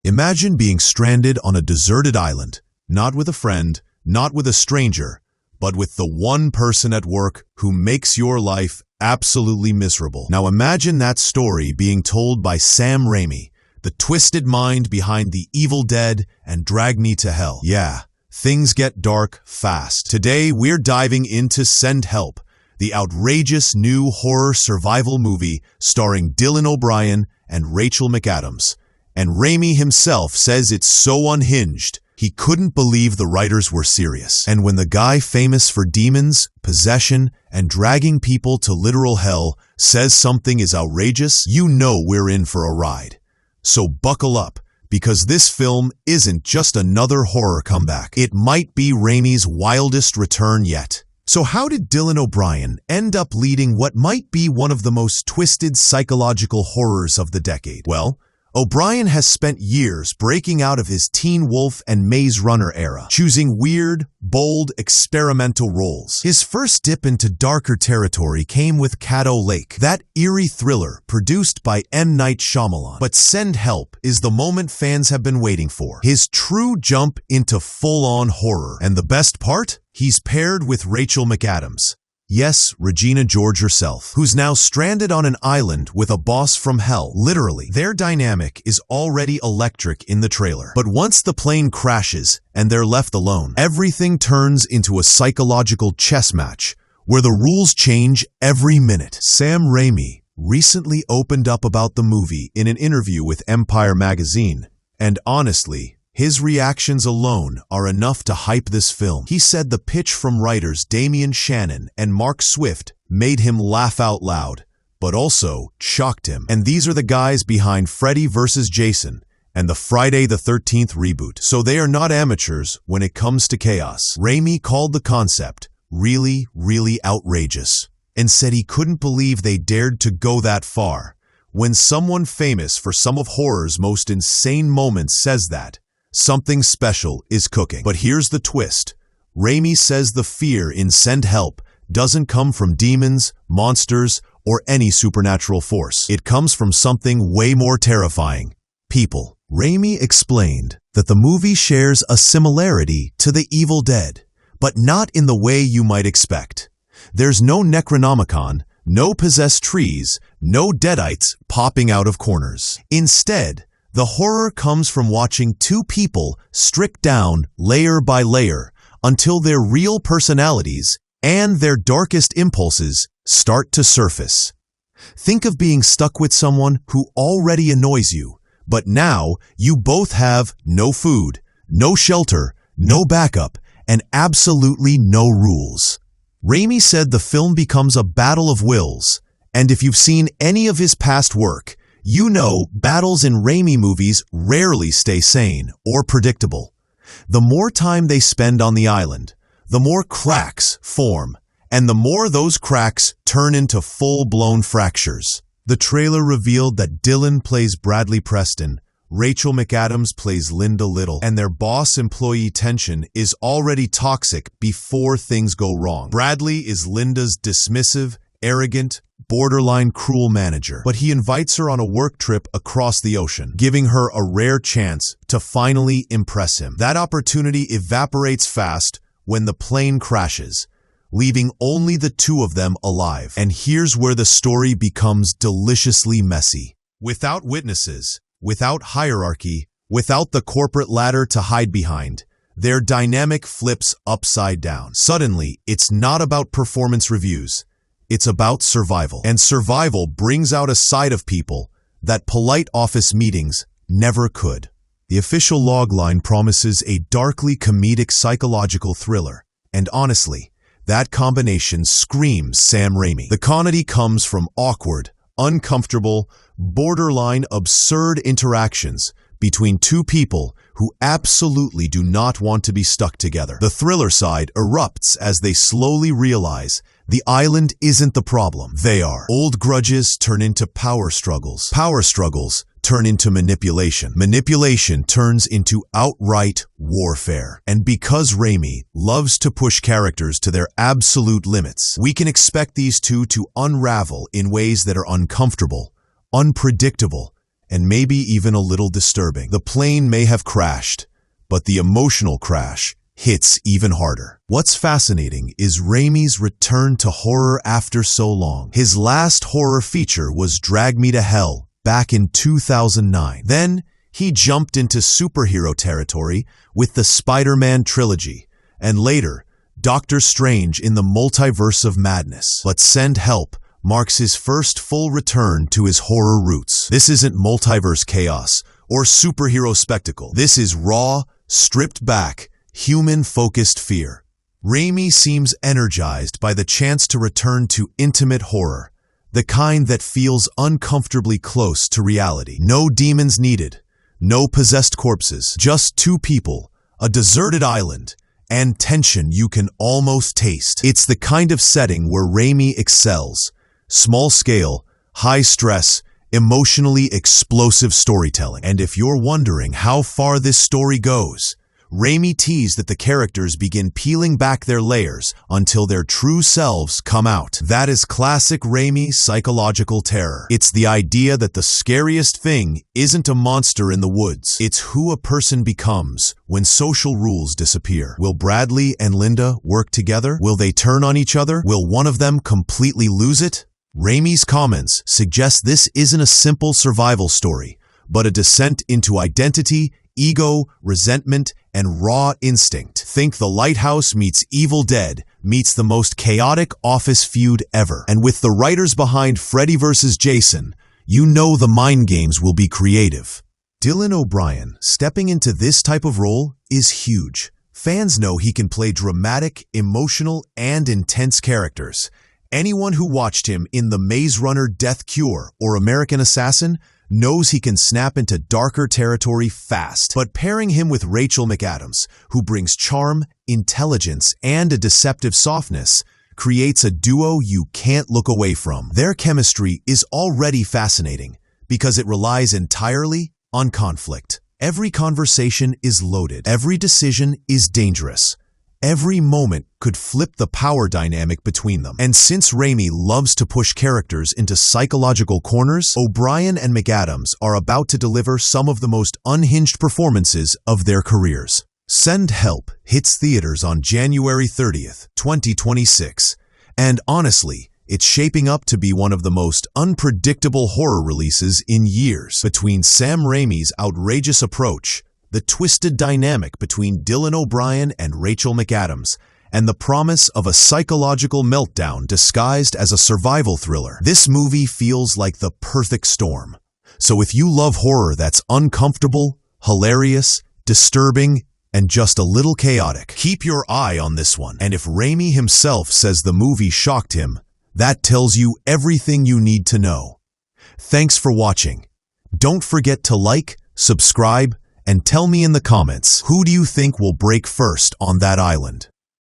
Imagine being stranded on a deserted island, not with a friend, not with a stranger, but with the one person at work who makes your life absolutely miserable. Now imagine that story being told by Sam Raimi, the twisted mind behind The Evil Dead and Drag Me to Hell. Yeah, things get dark fast. Today, we're diving into Send Help, the outrageous new horror survival movie starring Dylan O'Brien and Rachel McAdams. And Raimi himself says it's so unhinged, he couldn't believe the writers were serious. And when the guy famous for demons, possession, and dragging people to literal hell says something is outrageous, you know we're in for a ride. So buckle up, because this film isn't just another horror comeback. It might be Raimi's wildest return yet. So how did Dylan O'Brien end up leading what might be one of the most twisted psychological horrors of the decade? Well, O'Brien has spent years breaking out of his Teen Wolf and Maze Runner era, choosing weird, bold, experimental roles. His first dip into darker territory came with Caddo Lake, that eerie thriller produced by M. Night Shyamalan. But Send Help is the moment fans have been waiting for, his true jump into full-on horror. And the best part? He's paired with Rachel McAdams. Yes, Regina George herself, who's now stranded on an island with a boss from hell, literally. Their dynamic is already electric in the trailer. But once the plane crashes and they're left alone, everything turns into a psychological chess match where the rules change every minute. Sam Raimi recently opened up about the movie in an interview with Empire magazine, and honestly, his reactions alone are enough to hype this film. He said the pitch from writers Damian Shannon and Mark Swift made him laugh out loud, but also shocked him. And these are the guys behind Freddy vs. Jason and the Friday the 13th reboot. So they are not amateurs when it comes to chaos. Raimi called the concept really, really outrageous and said he couldn't believe they dared to go that far. When someone famous for some of horror's most insane moments says that, something special is cooking. But here's the twist. Raimi says the fear in Send Help doesn't come from demons, monsters, or any supernatural force. It comes from something way more terrifying: people. Raimi explained that the movie shares a similarity to The Evil Dead, but not in the way you might expect. There's no Necronomicon, no possessed trees, no deadites popping out of corners. Instead, the horror comes from watching two people stripped down layer by layer until their real personalities and their darkest impulses start to surface. Think of being stuck with someone who already annoys you, but now you both have no food, no shelter, no backup, and absolutely no rules. Raimi said the film becomes a battle of wills, and if you've seen any of his past work, you know battles in Raimi movies rarely stay sane or predictable. The more time they spend on the island, the more cracks form, and the more those cracks turn into full-blown fractures. The trailer revealed that Dylan plays Bradley Preston, Rachel McAdams plays Linda Little, and their boss-employee tension is already toxic before things go wrong. Bradley is Linda's dismissive, arrogant, borderline cruel manager, but he invites her on a work trip across the ocean, giving her a rare chance to finally impress him. That opportunity evaporates fast when the plane crashes, leaving only the two of them alive. And here's where the story becomes deliciously messy. Without witnesses, without hierarchy, without the corporate ladder to hide behind, their dynamic flips upside down. Suddenly, it's not about performance reviews. It's about survival. And survival brings out a side of people that polite office meetings never could. The official logline promises a darkly comedic psychological thriller. And honestly, that combination screams Sam Raimi. The comedy comes from awkward, uncomfortable, borderline absurd interactions between two people who absolutely do not want to be stuck together. The thriller side erupts as they slowly realize the island isn't the problem. They are. Old grudges turn into power struggles. Power struggles turn into manipulation. Manipulation turns into outright warfare. And because Raimi loves to push characters to their absolute limits, we can expect these two to unravel in ways that are uncomfortable, unpredictable, and maybe even a little disturbing. The plane may have crashed, but the emotional crash hits even harder. What's fascinating is Raimi's return to horror after so long. His last horror feature was Drag Me to Hell back in 2009. Then, he jumped into superhero territory with the Spider-Man trilogy, and later, Doctor Strange in the Multiverse of Madness. But Send Help marks his first full return to his horror roots. This isn't multiverse chaos or superhero spectacle. This is raw, stripped back, human-focused fear. Raimi seems energized by the chance to return to intimate horror, the kind that feels uncomfortably close to reality. No demons needed, no possessed corpses, just two people, a deserted island, and tension you can almost taste. It's the kind of setting where Raimi excels. Small scale, high stress, emotionally explosive storytelling. And if you're wondering how far this story goes, Raimi teased that the characters begin peeling back their layers until their true selves come out. That is classic Raimi psychological terror. It's the idea that the scariest thing isn't a monster in the woods. It's who a person becomes when social rules disappear. Will Bradley and Linda work together? Will they turn on each other? Will one of them completely lose it? Raimi's comments suggest this isn't a simple survival story, but a descent into identity, ego, resentment, and raw instinct. Think The Lighthouse meets Evil Dead meets the most chaotic office feud ever. And with the writers behind Freddy vs. Jason, you know the mind games will be creative. Dylan O'Brien stepping into this type of role is huge. Fans know he can play dramatic, emotional, and intense characters. Anyone who watched him in The Maze Runner Death Cure or American Assassin knows he can snap into darker territory fast. But pairing him with Rachel McAdams, who brings charm, intelligence, and a deceptive softness, creates a duo you can't look away from. Their chemistry is already fascinating because it relies entirely on conflict. Every conversation is loaded. Every decision is dangerous. Every moment could flip the power dynamic between them. And since Raimi loves to push characters into psychological corners, O'Brien and McAdams are about to deliver some of the most unhinged performances of their careers. Send Help hits theaters on January 30th, 2026. And honestly, it's shaping up to be one of the most unpredictable horror releases in years. Between Sam Raimi's outrageous approach, the twisted dynamic between Dylan O'Brien and Rachel McAdams, and the promise of a psychological meltdown disguised as a survival thriller, this movie feels like the perfect storm. So if you love horror that's uncomfortable, hilarious, disturbing, and just a little chaotic, keep your eye on this one. And if Raimi himself says the movie shocked him, that tells you everything you need to know. Thanks for watching. Don't forget to like, subscribe, and tell me in the comments, who do you think will break first on that island?